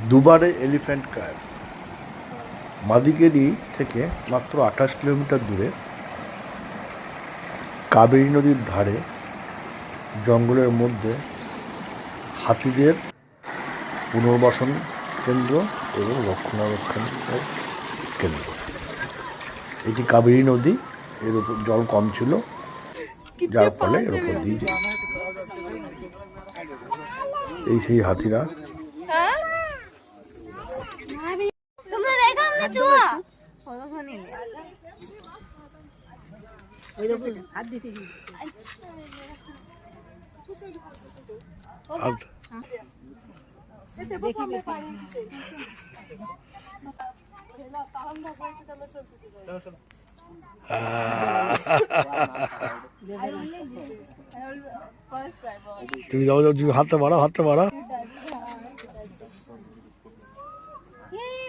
দুবারে elephant কার মাদিকেরি থেকে মাত্র 28 kilometre দূরে কাবেরী নদীর ধারে জঙ্গলের মধ্যে হাতিদের পুনর্বাসন কেন্দ্র এবং রক্ষণাবেক্ষণের কেন্দ্র। এটি কাবেরী নদী, এর উপর জল কম ছিল, যার ফলে এর উপর দিয়ে এই সেই হাতিরা। তুমি যাও, তুমি হাতটা বাড়াও, হাতটা বাড়াও।